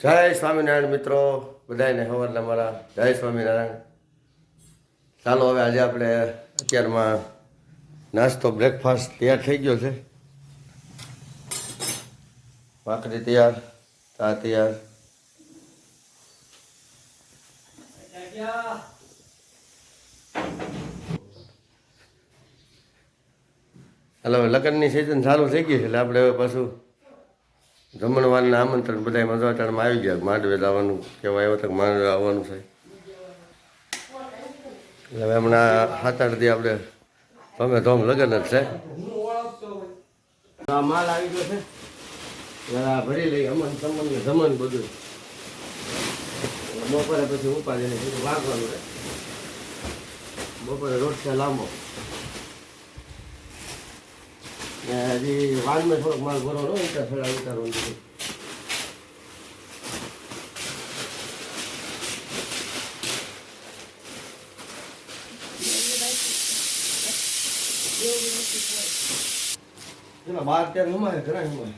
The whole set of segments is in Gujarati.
જય સ્વામિનારાયણ મિત્રો, બધાને સવારના મારા જય સ્વામિનારાયણ. ચાલો હવે આજે આપણે અત્યારમાં નાસ્તો બ્રેકફાસ્ટ તૈયાર થઈ ગયો છે. ભાખરી તૈયાર, ચા તૈયાર. હાલો, લગ્નની સિઝન ચાલુ થઈ ગઈ છે એટલે આપણે હવે પાછું જમણવારના આમંત્રણ બધા મજવાટાણમાં આવી ગયા. માંડવે આવવાનું કહેવાય, આવ્યો તો માંડવે આવવાનું છે. એટલે હવે હમણાં 7-8 દી આપણે ધોમે ધોમ લગ્ન જ છે. આ માલ આવી ગયો છે, ભરી લઈ અમન સમન ને જમન બધું. બપોરે પછી ઉપાડીને બધું વાગવાનું રહે. બપોરે રોટ છે લાંબો. હજી વાલમાં થોડોક માલ ભરવાનો ઈટા થોડા ઉતારવાનું છે. બાર ત્યાં હમાય ઘણા હમાય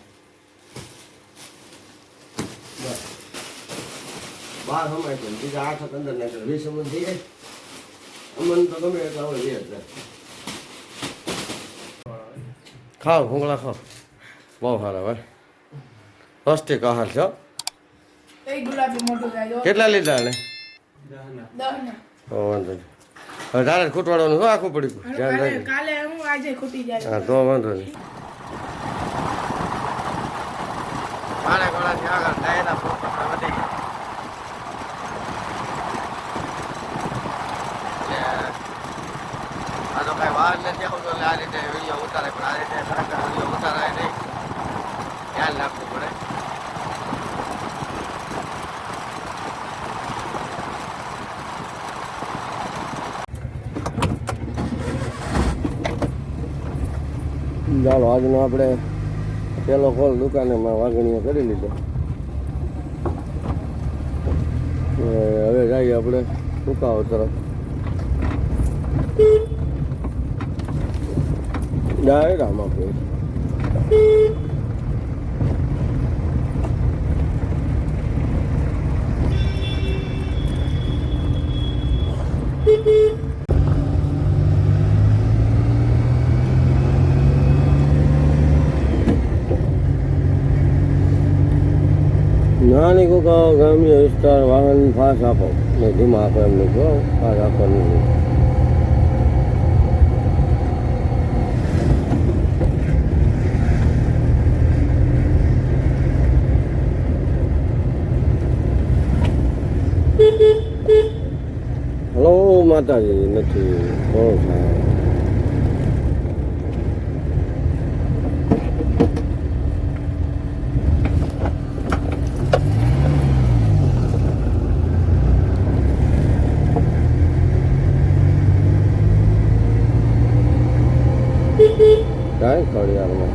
બાર હમાય છે. બીજા 8 અંદર નાખે 20 અમન થઈ જાય. અમન તો ગમે એટલા હોય એ જ ખાઓ, ભૂંગળા ખાઓ, બહુ સારા હોય. પૌષ્ટિક આહાર છે. કેટલા લીધા ને? વાંધો નહીં. હવે તારે ખૂટવાડવાનું શું આખું પડી ગયું? હા તો વાંધો નહીં. આ તો કઈ વાર નથી આવતો એટલે આ રીતે વિડીયો ઉતારે, પણ આ રીતે ખરેખર વિડીયો ઉતારાય નહીં, ધ્યાન રાખવું પડે. ચાલો, આજનો આપણે પેલો કોલ દુકાનેમાં વાગણીઓ કરી લીધો. હવે જઈએ આપણે સુકાઓ તરફ. ડાયરામાં કોઈ નાની કુકાઓ ગ્રામ્ય વિસ્તાર વાહન ફાસ આપો ને ધીમા આપો એમને કહો, ફાસ આપવાની નહીં. હલો માતાજી નથી કોણ થાય. કાંઈ ખડિયાળમાં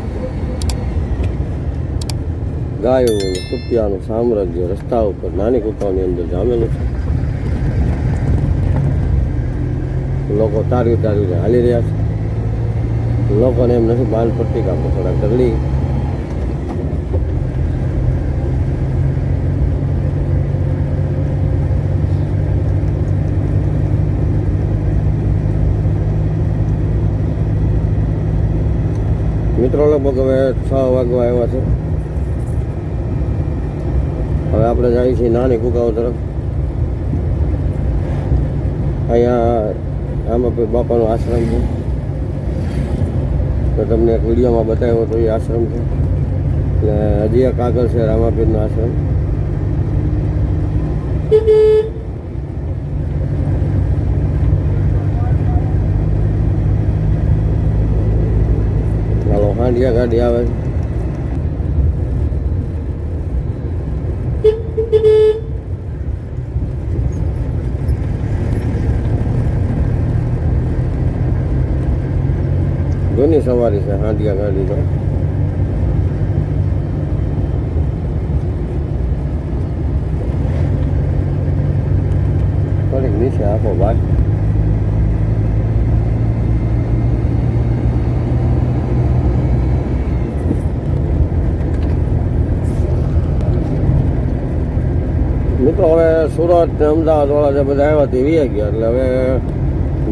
ગાયો અને કુતિયાનું સામ્રાજ્ય રસ્તા ઉપર નાની કુકાઓની અંદર જામેલું છે. લોકો તાર્યું હાલી રહ્યા છે. લોકોને એમ નથી બાલ પટ્ટી કાપો થોડાક ઢગલી. મિત્રો લગભગ હવે 6 વાગવા આવ્યા છે. હવે આપણે જઈએ છીએ નાની કુકાઓ તરફ. અહીંયા રામાપીર બાપાનો આશ્રમ છે. તો તમને એક વિડીયોમાં બતાવ્યો તો એ આશ્રમ છે. એટલે હજી એક આગળ છે રામાપીરનો આશ્રમ. ચાલો, હાંડિયા ગાડી આવે છે. ઘણી સવારી છે હાંડિયા ગાડી તો. થોડીક નીચે આપો ભાઈ. મિત્રો હવે સુરત ને અમદાવાદ વાળા જે બધા આવ્યા તે વી ગયા, એટલે હવે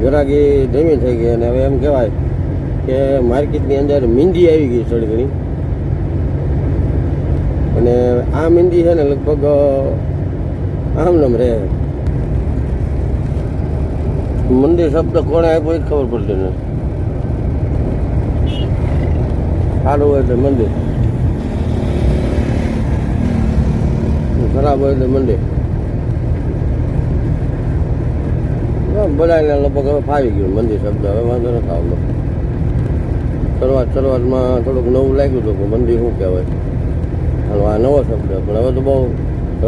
ગરાગી ધીમી થઈ ગઈ. અને હવે એમ કહેવાય કે માર્કેટની અંદર મીંડી આવી ગઈ થોડી ઘણી. અને આ મીંડી છે ને લગભગ આમ રહે. મંદિર શબ્દ કોણે આપ્યો એ જ ખબર પડતી નથી. સારું હોય તો મંદિર, ખરાબ હોય તો મંદિર. બધાને લગભગ હવે ફાવી ગયું મંદિર શબ્દ. હવે વાંધો નથી આવતો. શરૂઆતમાં થોડુંક નવું લાગ્યું હતું કે મંદિર શું કહેવાય, અને આ નવો શબ્દ. પણ હવે તો બહુ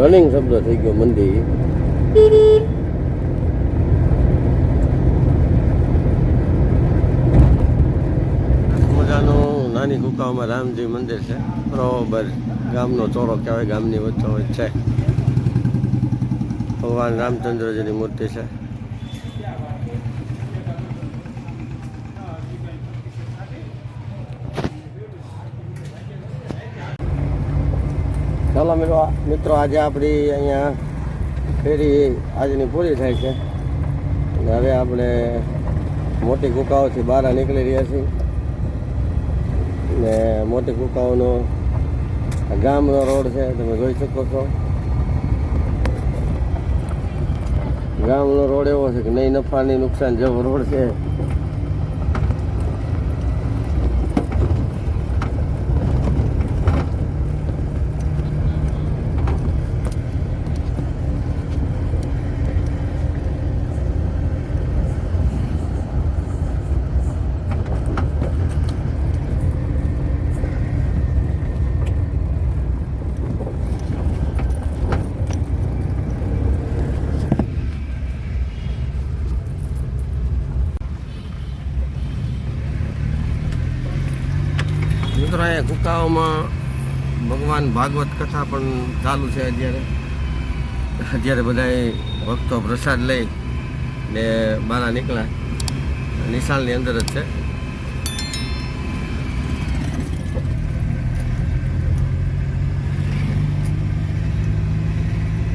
રનિંગ શબ્દ થઈ ગયો મંદિર. મજાનું નાની કુકાઓમાં રામજી મંદિર છે. બરોબર ગામનો ચોરો કહેવાય, ગામની વચ્ચોવચ્ચ છે. ભગવાન રામચંદ્રજીની મૂર્તિ છે. ચાલો મિત્રો આજે આપણી અહીંયા ફેરી આજની પૂરી થાય છે. અને હવે આપણે મોટી કુકાઓથી બહાર નીકળી રહ્યા છીએ. ને મોટી કુકાઓનો ગામનો રોડ છે, તમે જોઈ શકો છો. ગામનો રોડ એવો છે કે નહીં નફાની નુકસાન જેવો રોડ છે. મિત્રો અહીંયા કુકાઓમાં ભગવાન ભાગવત કથા પણ ચાલુ છે. અત્યારે બધા ભક્તો પ્રસાદ લઈ ને બહાર નીકળ્યા. નિશાળની અંદર જ છે.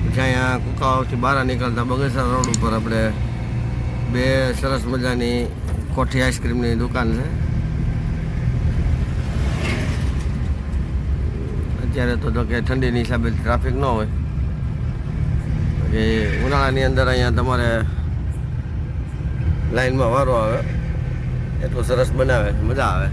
પછી અહીંયા કુકાઓથી બહાર નીકળતા બગસરા રોડ ઉપર આપણે બે સરસ મજાની કોઠી આઈસ્ક્રીમની દુકાન છે. અત્યારે તો કે ઠંડીની હિસાબે ટ્રાફિક ન હોય. એ ઉનાળાની અંદર અહીંયા તમારે લાઈનમાં વારો આવે, એટલું સરસ બનાવે, મજા આવે.